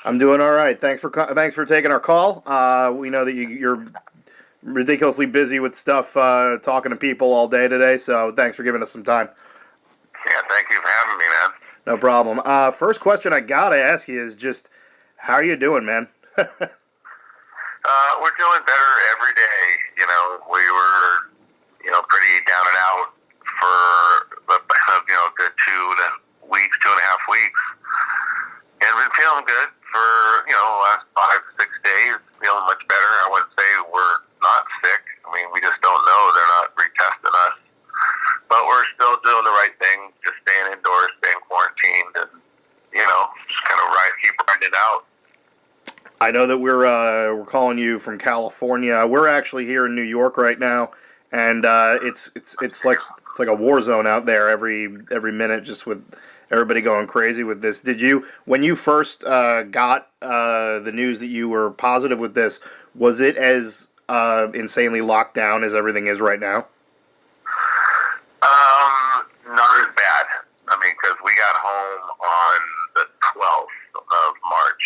I'm doing all right. Thanks for taking our call. We know that you're ridiculously busy with stuff, talking to people all day today. So thanks for giving us some time. Yeah, thank you for having me, man. No problem. First question I gotta ask you is just, how are you doing, man? We're doing better every day. We were, pretty down and out for, a good 2.5 weeks, 2.5 weeks. And been feeling good for, the last 5 to 6 days, feeling much better. I wouldn't say we're not sick. I mean, we just don't know. They're not retesting us. But we're still doing the right thing, just staying indoors, staying quarantined, and, just kind of keep riding it out. I know that we're calling you from California. We're actually here in New York right now, and it's like a war zone out there every minute, just with everybody going crazy with this. When you first got the news that you were positive with this, was it as insanely locked down as everything is right now? Not as bad. I mean, because we got home on the 12th of March.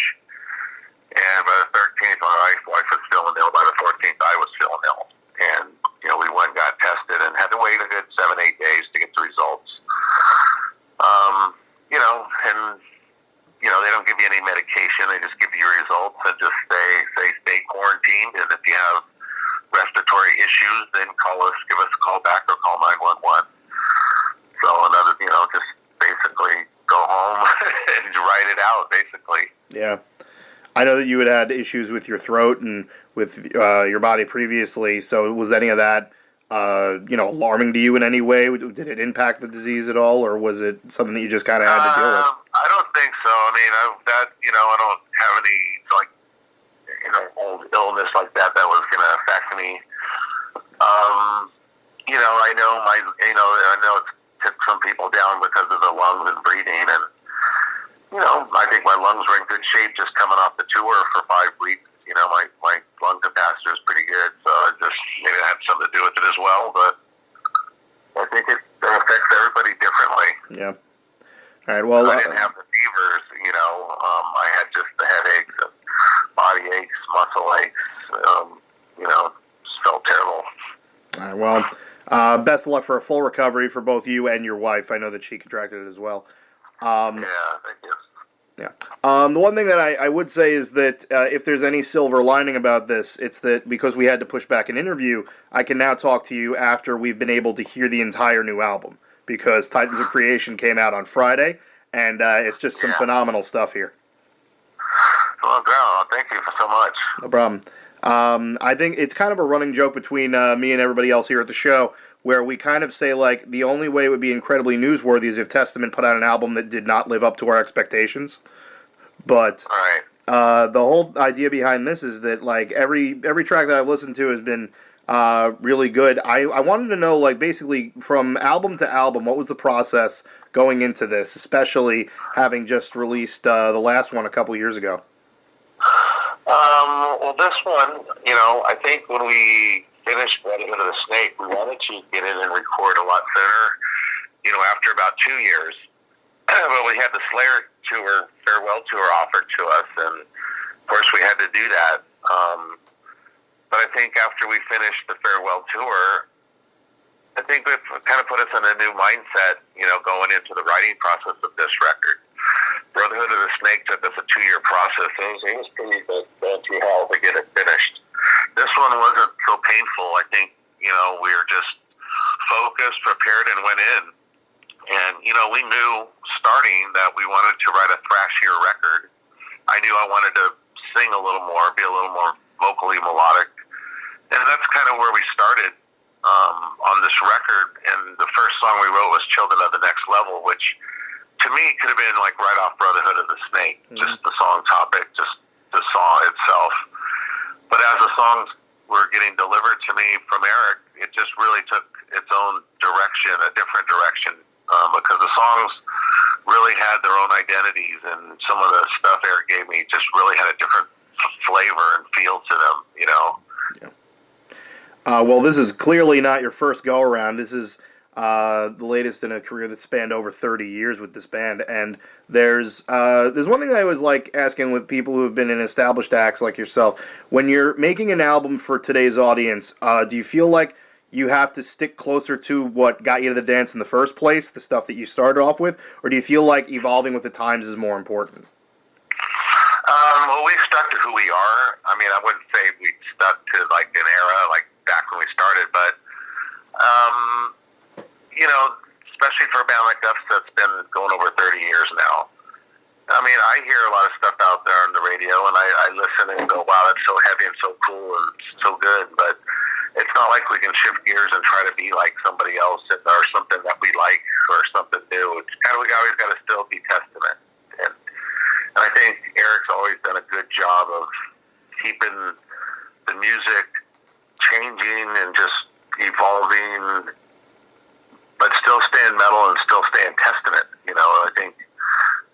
And by the 13th, my wife was feeling ill. By the 14th, I was feeling ill. And, we went and got tested and had to wait a good 7-8 days to get the results. They don't give you any medication. They just give you your results and just stay quarantined. And if you have respiratory issues, then give us a call back or call 911. So just basically go home and write it out, basically. Yeah. I know that you had issues with your throat and with your body previously, so was any of that, alarming to you in any way? Did it impact the disease at all, or was it something that you just kind of had to deal with? I don't think so. I mean, I don't have any, old illness like that was going to affect me. I know it took some people down because of the lungs and breathing, and I think my lungs were in good shape just coming off the tour for 5 weeks. My lung capacity is pretty good, so maybe it had something to do with it as well, but I think it affects everybody differently. Yeah. All right, well... I didn't have the fevers, I had just the headaches and body aches, muscle aches, just felt terrible. All right, well, best of luck for a full recovery for both you and your wife. I know that she contracted it as well. Yeah, thank you. Yeah. The one thing that I would say is that if there's any silver lining about this, it's that because we had to push back an interview, I can now talk to you after we've been able to hear the entire new album, because Titans of Creation came out on Friday, and it's just some phenomenal stuff here. Well, girl, thank you so much. No problem. I think it's kind of a running joke between me and everybody else here at the show, where we kind of say, like, the only way it would be incredibly newsworthy is if Testament put out an album that did not live up to our expectations. But the whole idea behind this is that, like, every track that I've listened to has been really good. I wanted to know, like, basically from album to album, what was the process going into this, especially having just released the last one a couple years ago? Well, this one, I think when we finished Brotherhood of the Snake, we wanted to get in and record a lot sooner, after about 2 years. But we had the Slayer tour, farewell tour offered to us, and of course we had to do that. But I think after we finished the farewell tour, I think it kind of put us in a new mindset, going into the writing process of this record. Brotherhood of the Snake took us a 2-year process. It was pretty going through hell to get it finished. This one wasn't so painful. I think, we were just focused, prepared, and went in. And, we knew starting that we wanted to write a thrashier record. I knew I wanted to sing a little more, be a little more vocally melodic. And that's kind of where we started on this record. And the first song we wrote was Children of the Next Level, which to me could have been like right off Brotherhood of the Snake, just the song topic, just the song itself. But as the songs were getting delivered to me from Eric, it just really took its own direction, a different direction, because the songs really had their own identities, and some of the stuff Eric gave me just really had a different flavor and feel to them, Yeah. Well, this is clearly not your first go-around. This is the latest in a career that spanned over 30 years with this band. And there's one thing I always like asking with people who have been in established acts like yourself. When you're making an album for today's audience, do you feel like you have to stick closer to what got you to the dance in the first place, the stuff that you started off with, or do you feel like evolving with the times is more important? Well, we stuck to who we are. I mean, I wouldn't say we stuck to like an era, like back when we started, but you know, especially for a band like us that's been going over 30 years now. I mean, I hear a lot of stuff out there on the radio, and I listen and go, wow, that's so heavy and so cool and so good, but it's not like we can shift gears and try to be like somebody else or something that we like or something new. It's kind of, we always got to still be Testament. And I think Eric's always done a good job of keeping the music changing and just evolving, but still staying metal and still staying Testament. You know, I think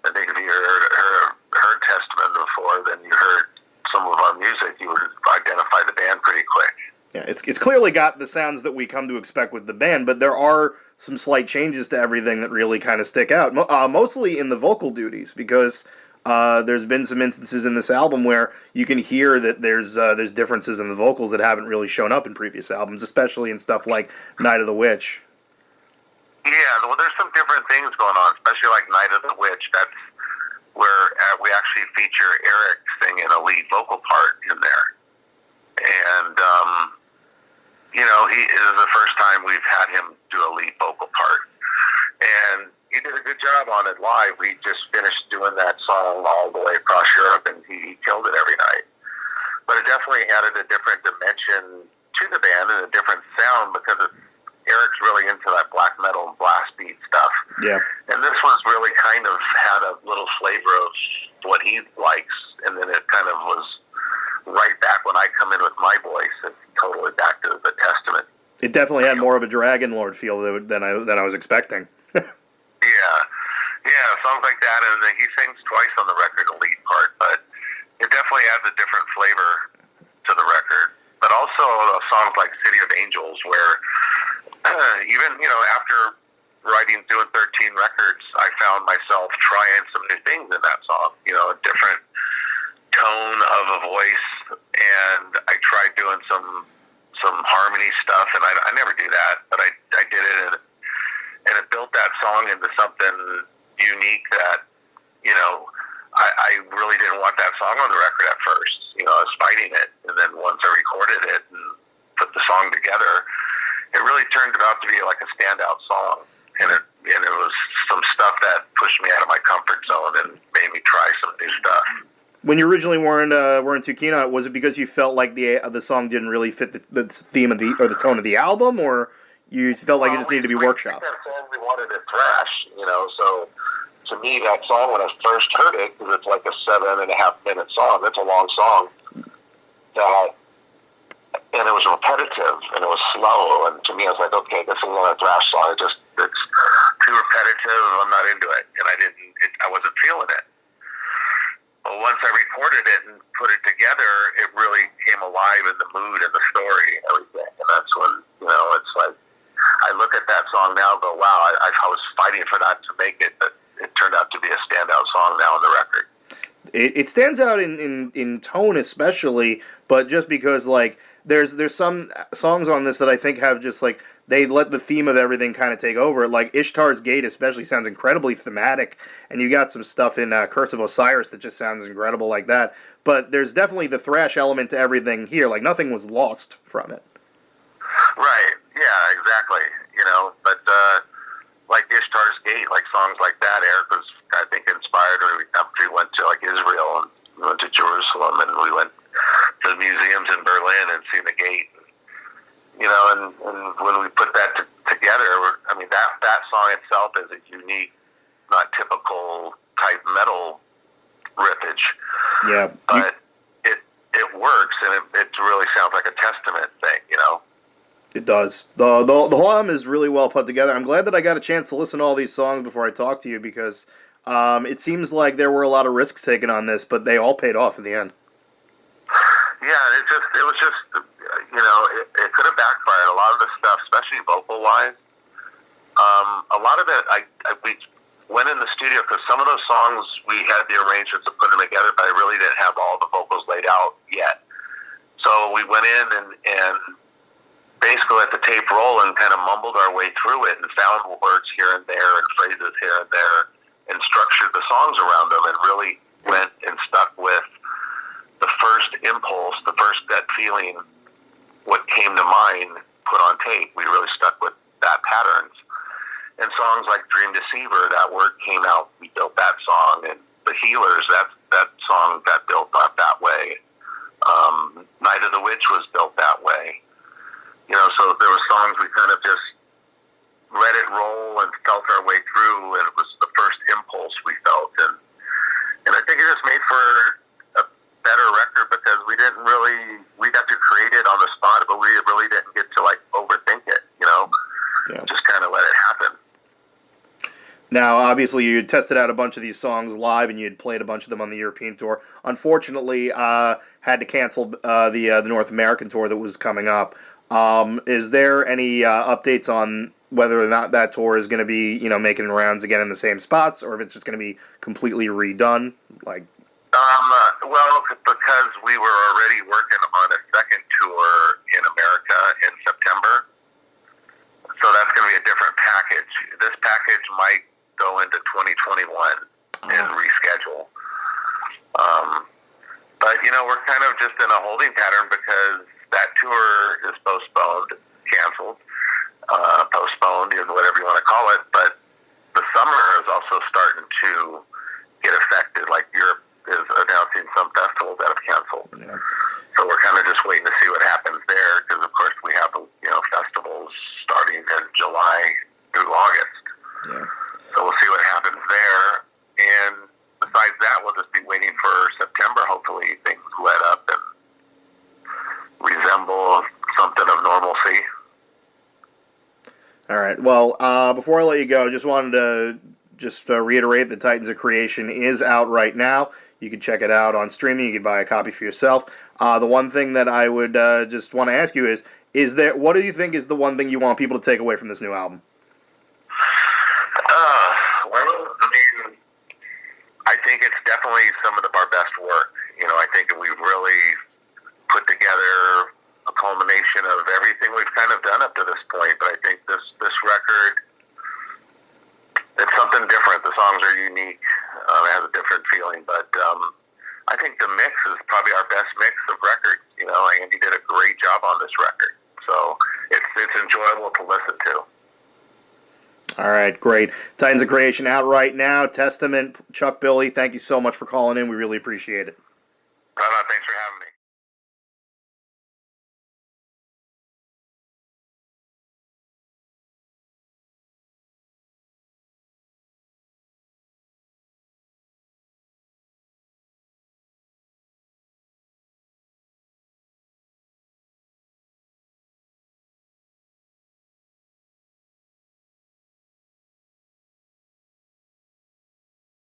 if you heard Testament before, then you heard some of our music, you would identify the band pretty quick. Yeah, it's clearly got the sounds that we come to expect with the band, but there are some slight changes to everything that really kind of stick out, mostly in the vocal duties, because there's been some instances in this album where you can hear that there's differences in the vocals that haven't really shown up in previous albums, especially in stuff like Night of the Witch. Yeah, well, there's some different things going on, especially like Night of the Witch. That's where we actually feature Eric singing a lead vocal part in there. And, you know, it is the first time we've had him do a lead vocal part. And he did a good job on it live. We just finished doing that song all the way across Europe, and he killed it every night. But it definitely added a different dimension to the band and a different sound because Eric's really into that black metal and blast beat stuff. Yeah. And this was really kind of had a little flavor of what he likes, and then it kind of was right back when I come in with my voice. It's totally back to the Testament. It definitely had more of a Dragon Lord feel than I was expecting. Yeah, songs like that, and then he sings twice on the record, a lead part, but it definitely adds a different flavor to the record. But also songs like City of Angels, where even, you know, after doing 13 records, I found myself trying some new things in that song, you know, a different tone of a voice, and I tried doing some harmony stuff, and I never do that, but I did it, and it built that song into something unique that, you know, I really didn't want that song on the record at first. You know, I was fighting it, and then once I recorded it and put the song together, it really turned out to be like a standout song, and it was some stuff that pushed me out of my comfort zone and made me try some new stuff. When you originally weren't too keen on it, was it because you felt like the song didn't really fit the theme of the tone of the album, or you felt like it just needed to be workshopped? We wanted it thrash, you know, so to me, that song, when I first heard it, because it's like a 7.5-minute song, it's a long song, and it was repetitive, and it was slow, and to me, I was like, okay, this is not a thrash song, it's too repetitive, I'm not into it, and I wasn't feeling it. But once I recorded it and put it together, it really came alive in the mood and the story and everything, and that's when, you know, it's like, I look at that song now and go, wow, I was fighting for that to make it, but it turned out to be a standout song now on the record. It stands out in tone especially, but just because, like, there's some songs on this that I think have just, like, they let the theme of everything kind of take over. Like, Ishtar's Gate especially sounds incredibly thematic, and you got some stuff in Curse of Osiris that just sounds incredible like that. But there's definitely the thrash element to everything here. Like, nothing was lost from it. Right, yeah, exactly. You know, but like Ishtar's Gate, like songs like that, Eric was, I think, inspired. We went to like Israel and we went to Jerusalem, and we went to the museums in Berlin and seen the gate. You know, and when we put that together, I mean, that song itself is a unique, not typical type metal riffage. Yeah, but it works, and it really sounds like a Testament thing. You know. It does. The whole album is really well put together. I'm glad that I got a chance to listen to all these songs before I talk to you, because it seems like there were a lot of risks taken on this, but they all paid off in the end. Yeah, it was just, you know, it could have backfired. A lot of the stuff, especially vocal-wise, A lot of it, we went in the studio because some of those songs we had the arrangements to put them together, but I really didn't have all the vocals laid out yet. So we went in and basically let the tape roll and kind of mumbled our way through it and found words here and there and phrases here and there and structured the songs around them and really went and stuck with the first impulse, the first gut feeling, what came to mind, put on tape. We really stuck with that patterns. And songs like Dream Deceiver, that word came out, we built that song. And The Healers, that song got built up that way. Night of the Witch was built that way. You know, so there were songs we kind of just let it roll and felt our way through, and it was the first impulse we felt. And I think it just made for a better record because we got to create it on the spot, but we really didn't get to, like, overthink it, you know? Yeah. Just kind of let it happen. Now, obviously, you had tested out a bunch of these songs live, and you had played a bunch of them on the European tour. Unfortunately, had to cancel the North American tour that was coming up. Is there any updates on whether or not that tour is going to be, you know, making rounds again in the same spots, or if it's just going to be completely redone? Like, well, because we were already working on a second tour in America in September, so that's going to be a different package. This package might go into 2021 and reschedule. But, you know, we're kind of just in a holding pattern because that tour is canceled, postponed, and whatever you want to call it. But the summer is also starting to get affected. Like Europe is announcing some festivals that have canceled. Yeah. So we're kind of just waiting to see what happens there because, of course, we have, you know, festivals starting in July through August. Yeah. So we'll see what happens there. And besides that, we'll just be waiting for September. Hopefully things let up and resemble something of normalcy. All right. Well, before I let you go, just wanted to reiterate that Titans of Creation is out right now. You can check it out on streaming. You can buy a copy for yourself. The one ththing that I would just want to ask you what do you think is the one thing you want people to take away from this new album? Well, I mean, I think it's definitely some of our best work. You know, I think we've really put together a culmination of everything we've kind of done up to this point. But I think this record, it's something different. The songs are unique. It has a different feeling. But I think the mix is probably our best mix of records. You know, Andy did a great job on this record. So it's enjoyable to listen to. All right, great. Titans of Creation out right now. Testament, Chuck Billy, thank you so much for calling in. We really appreciate it. Thanks for having me.